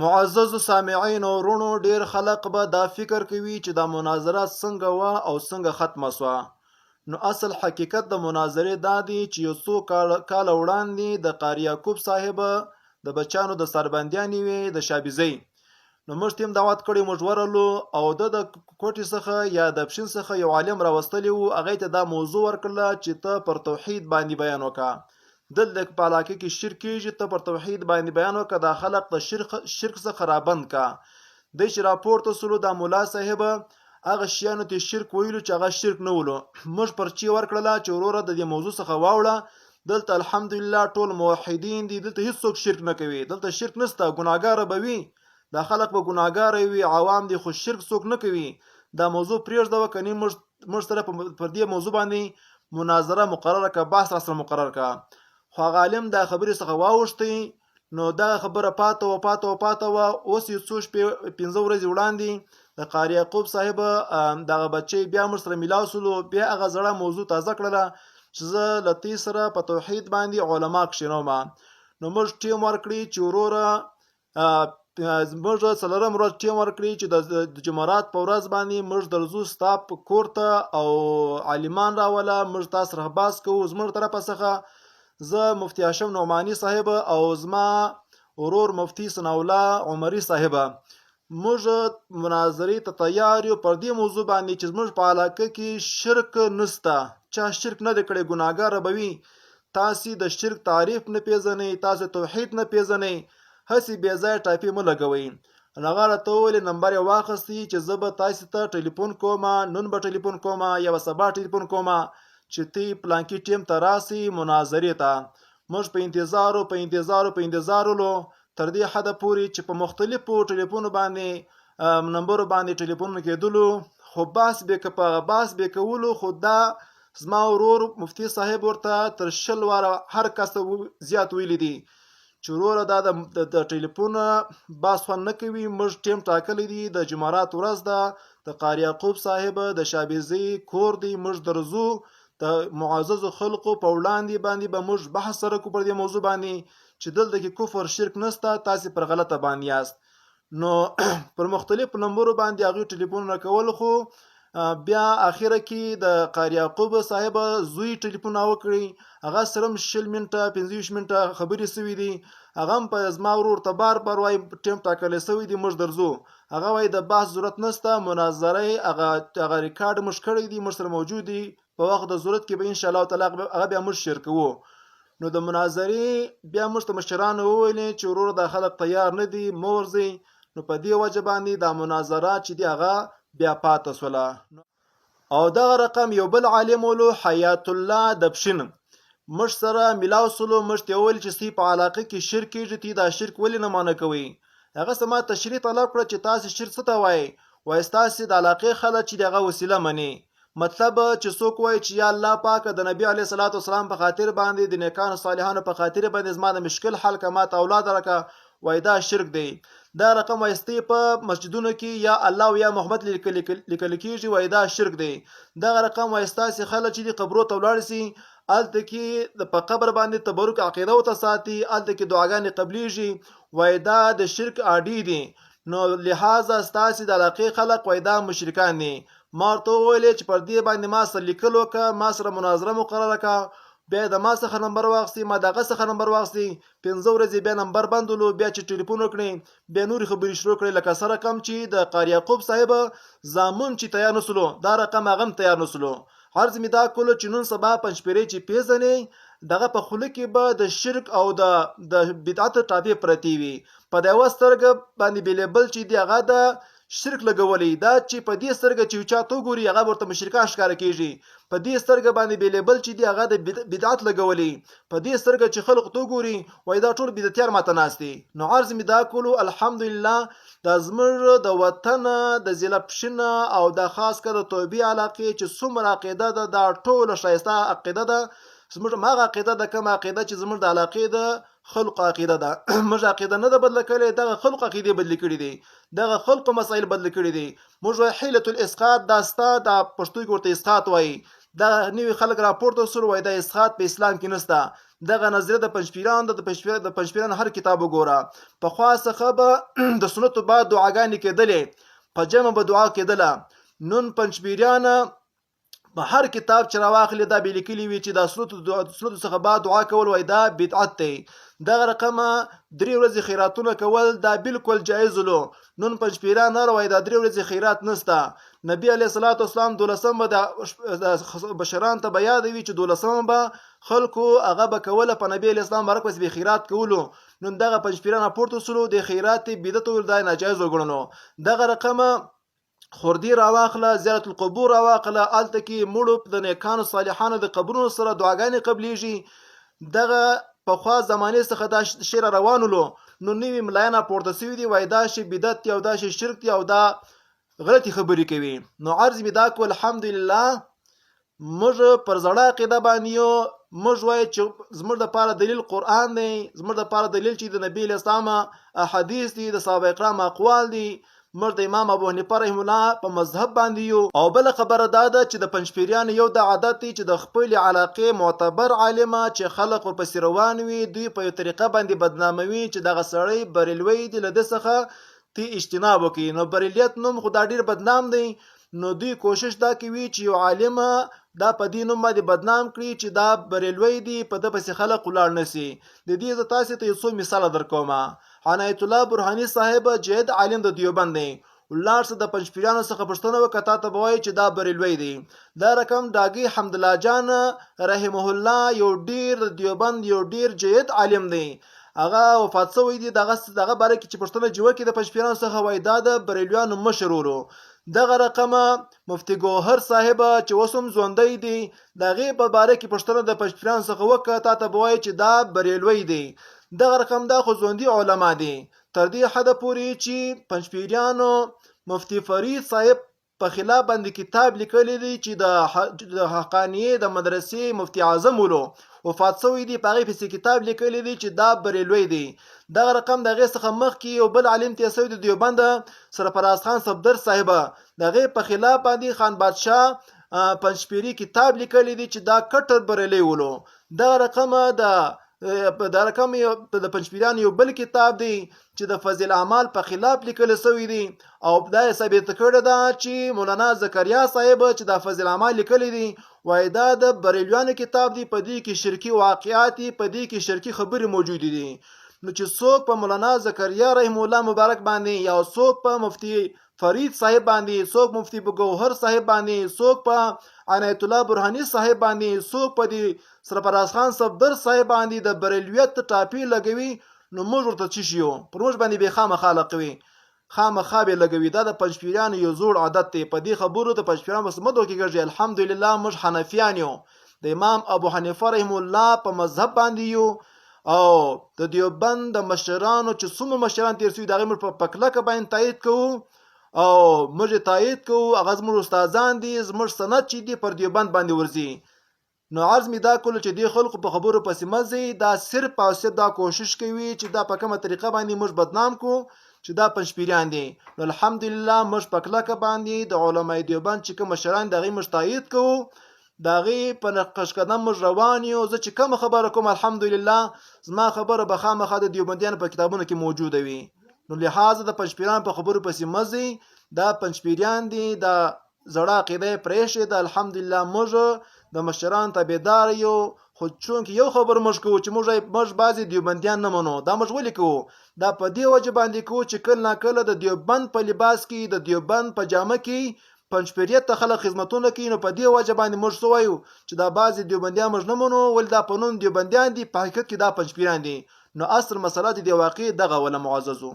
معزز سامعین او ورونو، ډیر خلک به دا فکر کوي چې دا مناظره څنګه وه او څنګه ختمه شوه. نو اصل حقیقت د مناظرې دا دی چې یو څو کاله وړاندې د قاري یعقوب صاحب د بچیانو د سربندیانې وې د شابیزۍ. نو موږ ته هم دعوت کړی، موږ ورغلو او د کوټې څخه یا د پښین څخه یو عالم راوستلی وو. هغې ته دا موضوع ورکړله چې ته پر توحید باندې بیان وکړه. دلته په علاقه کې شرک کېږي، ته پر توحید باندې بیان وکړه، دا خلق د شرک څخه رابند کا. دی چې راپورته سولو دا مولا صاحب هغه شیانو ته شرک ویلو چې هغه شرک نه ولو. موږ پرچې ورکړله چې وروره د دې موضوع څخه واوړه. دلته الحمدلله ټول موحدین دي، دلته هیڅوک شرک نه کوي، دلته شرک نشته. ګناهګاره به وي، دا خلق به ګناهګاره وي، عوام دي، خو شرک څوک نه کوي. دا موضوع پرېږده، کني موږ سره پر دې موضوع باندې مناظره مقرره که، بحث راسره مقرر که. خو هغه عالم دا خبرې څخه واوښتی. نو دا خبره پاته وه. اوس یو څو شپې 15 ورځې وړاندې د قاري یعقوب صاحب دغه بچی بیا موږ سره میلاو سولو، بیا هغه زړه موضوع تازه کړله چې زه له تې سره په توحید باندې علما کښېنوم. نو موږ ټیم ورکړي چې وروره موږ څلورم ورځ ټیم ورکړي چې د جمعرات په ورځ باندې موږ درځو ستا کور ته او عالمان راوله، موږ تاسو سره بحث کوو. زموږ طرفه څخه زه مفتی هاشم نعماني صاحب او زما ورور مفتی ثناء الله عمري صاحب موږ مناظرې ته تیار یو پر دې موضوع باندې چې زموږ په علاقه کې شرک نسته، چا شرک نه دی کړی، ګناهګاره به وي. تاسې د شرک تعریف نه پیژنئ، تاسې توحید نه پیژنئ، هسې بې ځایه ټاپې مه لګوئ. هغه راته وویلې نمبر یې واخیستی چې زه به تاسې ته ټلیفون کوم، نن به ټلیفون کوم یا به سبا ټلیفون کوم چې تی پلانکی ټیم ته راسي مناظرې ته. موږ په انتظار ولو تر دې حده پورې چې په مختلفو ټلیفونو باندې نمبرو باندې ټلیفونونه کېدلو، خو بحث به کولو. خو دا زما ورور مفتی صاحب ورته تر 20 واره هر کس زیات ویلی دي چې وروره دا د ټلیفون بحث خوند نه کوي. موږ ټیم ټاکلی دی، د جمعرات ورځ ده، د قاري یعقوب صاحب د شابیزۍ کور دی. موږ درځو، د معززو خلقو په وړاندې باندې به موږ بحث سره کو پر دې موضوع باندې چې دلته کې کفر شرک نسته، تاسې پر غلطه باندې یاست. نو پر مختلف نمبرو باندې هغوی ټلیفونونه کول، خو بیا اخره کې د قاري یعقوب صاحب زوی ټلیفون وکړي، هغه سره هم 20 منټه 25 منټه خبرې سوي دي. هغه هم په زما ورور ته بار وایي ټیم ټاکلی سوی دی، موږ درځو. هغه وایي د بحث ضرورت نشته، مناظره هغه ریکارډ موږ کړی دی، موږ سره موجود دی، په وخت د ضرورت کې به انشاءالله تعالی هغه بیا موږ شیر کوو. نو د مناظرې بیا موږ ته مشرانو وویلې چې وروره دا خلک تیار نه دي، مه ورځئ. نو په دې وجه باندې دا مناظره چې دی هغه بیا پاته سوله. او دغه رقم یو بل عالم ولو حیات الله د پښین موږ سره میلاو سولو. موږ ته وویل چې سی په علاقه کې شرک کېږي، تی دا شرک ولې نه مانع کوئ؟ هغه سما تشریح طلب کړه چې تاسې شرک څه ته وایئ؟ وایي ستاسې د علاقې خلک چې دغه وسیله مني. مطلب چې څوک وایي چې یا الله پاک د نبی علیه الصلاۃ والسلام په خاطر باندې، د نیکانو صالحانو په خاطر باندې زما د مشکل حل که، ما ته اولاد راکړه، وایي دا شرک دی. دا رقم وایستی په مسجدونو کې یا الله او یا محمد لیکل کېږي، وایي دا شرک دی. دغه رقم وایستاسې خلک چې دي قبرو ته ولاړ سي، هلته کې په قبر باندې تبرک عقیده ورته ساتي، هلته کې دعاګانې قبلیږي، وایي دا د شرک عادي دي. نو لحاظه ستاسې د علاقې خلک وایي دا مشرکان دي. ما ورته وویلې چې پر دې باندې ما سره لیکل وکړه، ما سره مناظره مقرره کړه، بیا د ما څخه نمبر واخیستې، ما د هغه څخه نمبر واخیستې. 15 ورځې بیا نمبر بند ولو، بیا چې ټلیفون وکړې بیا نورې خبرې شروع کړې، لکه څه رقم چې د قاري یعقوب صاحب زامن چې تیار نسلو، دا رقم هغه هم تیار نسلو. عرض مې دا کولو چې نن سبا پنجپیرې چې پیژنې، دغه په خوله کې به د شرک او د بدعت ټاپې پرتې وي. په د یوه سترګه باندې بیلیبل چې دی هغه د شرک لګولی، دا چې په دې سترګه چې چا ته وګوري هغه ورته مشرکان ښکاره کېږي. په دې سترګه باندې بیلیبل چې دی هغه د بدعت لګولی، په دې سترګه چې خلق ته وګوري وایي دا ټول بدعتیان ماته ناست دي. نو عرض مې دا کولو الحمدلله دا زموږ د وطن د ضلع پښین او د خاص کر د توبې علاقې چې څومره عقیده ده، دا ټوله ښایسته عقیده ده. زموږ هغه عقیده ده، کومه عقیده چې زموږ د علاقې د خلق عقیده ده. موږ عقیده نه ده بدله کړې، دغه خلق عقیدې بدلې کړي دي، دغه خلق مسایل بدلې کړي دي. موږ وایي حیلة الاسقاط، دا ستا د پښتو کې ورته اسقاط وایي. دا نوي خلک راپورته سول، وایي دا اسقاط په اسلام کې نشته، دغه نظریه د پنځپیرانو د پنځپیرانو هر کتاب وګوره. پخوا څخه به د سنتو بعد دعاګانې کېدلې، په جمع به دعا کېدله. نن پنځپیران په هر کتاب چې راواخلي دا به لیکلي وي چې دا سنتو څخه بعد دعا کول وای دا بدعت دی. دغه رقمه 3 ورځې خیراتونه کول دا بالکل جایز لو. نن پنځپیران نه وای دا 3 ورځې خیرات نسته. نبی علیه الصلاۃ والسلام 12 به د بشران ته بیا دی چې 12 به خلکو هغه به کوله په نبی علیه السلام برک به خیرات کولو. نن دغه پنځپیران پورته سلو د خیرات بدعت ول دا ناجایز وګڼلو. دغه رقمه خوردی راواخله، زیارت القبور راواخله، الته کې مړو د نیکانو صالحانو د قبرونو سره دعاګانې قبلیږي. دغه پخوا زمانې څخه دا شی روانولو. نو نوي ملایان پورته سوي دي وای دا شی بدعت دی او دا شی شرک دی او دا غلطي خبرې کوي. نو عرض می دا کو الحمدلله موږ پر زړه عقیده باندې یو. موږ وای چې زموږ د پاره دلیل قرآن دی، زموږ د پاره دلیل چې د نبی اسلام احادیث دي، د صحابه کرام اقوال دي. موږ د امام ابو حنیفه رحم الله په مذهب باندې یو. او بل خبره دا ده چې د پنځپیریان یو د عادت دی چې د خپل علاقې معتبر عالمه چې خلق ورپسې روان وي دوی په یو طریقه باندې بدناموي چې دغه سړی بریلوی دی، له ده څخه تی اجتناب وکړي. نو بریلیت نوم خو دا ډېر بدنام دی. نو دوی کوشش دا کوي چې یو عالمه دا په دې نوم باندې بدنام کړي چې دا بریلوی دی، په ده پسې خلق ولاړ نسي. د دې زه تاسې ته یو څو مثاله درکوم. عنایت الله برهاني صاحب جید عالم د دیوبند دی. ولاړ څه د پنځپیرانو څخه پوښتنه وکړه تا ته به وایي چې دا بریلوی دی. دا رقم ډاګي حمدالله جان رحمه الله یو ډیر د دیوبند یو ډیر جید عالم دی. هغه وفات شوی دی. دغه باره کې چې پوښتنه جوړه کړي د پنځپیرانو څخه وایي دا د بریلویانو مشر ورو. دغه رقمه مفتی ګوهر صاحب چې اوس هم ژوندی دی د هغې په باره کې پوښتنه د پنځپیرانو څخه وکړه تا ته به وایي چې دا بریلوی دی. دغه رقم دا خو ژوندي علما دي. تر دې حده پورې چې پنځپیریانو مفتی فرید صاحب په خلاف باندې کتاب لیکلی دی چې د حقانیې د مدرسې مفتی اعظم ولو وفات شوی دی. په هغې پسې کتاب لیکلی دی چې دا بریلوی دی. دغه رقم د هغې څخه مخکې یو بل عالم تېر شوی د دیوبند سرفراز خان صفدر صاحب د هغې په خلاف باندې خان بادشاه پنځپیري کتاب لیکلی دی چې دا کټر بریلی ولو. دغه رقم د پنځپیرانو یو بل کتاب دی چې د فضل اعمال په خلاف لیکل شوی دی او دا یې ثابت کړی ده چې مولانا زکریا صاحب چې دا فضل اعمال لیکلی دی وایي دا د بریلیانو کتاب دی، په دې کې شرکي واقعات دي، په دې کې شرکي خبرې موجودې دي. نو چې څوک په مولانا زکریا رحم الله مبارک باندې یا څوک په مفتی فرید صاحب باندې، څوک مفتی ګوهر صاحب باندې، څوک په عنایت الله برهاني صاحب باندې، څوک په دې سرفراز خان صفدر صاحب باندې د بریلیت ټاپی لګوي نو موږ ورته څه شي یو پر موږ باندې به خامخا لقوي خامخا به لګوي. دا د پنځپیرانو یو زوړ عادت دی. په دې خبرو د پنځپیرانو بس مدو کې ګرځي. الحمدلله موږ حنفیان یو، د امام ابو حنیفه رحم الله په مذهب باندې یو او د دیوبند د مشرانو چې څومره مشران تیر شوي د هغې موږ په کلکه باندې تایید کوو او موږ تایید کوو. هغه زموږ استادان دي، زموږ سند چې دي پر دیوبند باندې ورځي. نو عرض می دا کولو چې دی خلکو په خبرو پسې مزي دا صرف او صرف دا کوشش کوي چې دا په کومه طریقه باندې موږ بدنام کو چې دا پنځپیریان دي. نو الحمدلله موږ په کلکه باندې د علماء دیوبند چې کوم مشران د هغې موږ تایید کوو، د هغې په نقش قدم موږ روان یو. زه چې کومه خبره کوم الحمدلله زما خبره به خامخا د دیوبندیانو په کتابونو کې موجوده وي. نو لحاظه د پنځپیریان په خبرو پسې مزي دا پنځپیریان دي، دا زړه عقیده یې پرېښې ده. الحمدلله موږ د مشران تابعدار یو. خو چونکې یو خبر موږ کوو چې موږ بعضې دیوبندیان نه منو. دا موږ ولې کوو؟ دا په دې وجه باندې کوو چې کله ناکله د دیوبند په لباس کې، د دیوبند په جامه کې پنځپیریت ته خلک خدمتونه کوي. نو په دې وجه باندې موږ څه وایو چې دا بعضې دیوبندیان موږ نه منو، ولې دا په نوم دیوبندیان دي، په حقیقت کې دا پنځپیریان دي. نو اصل مسله د دې واقع دغه وله معززو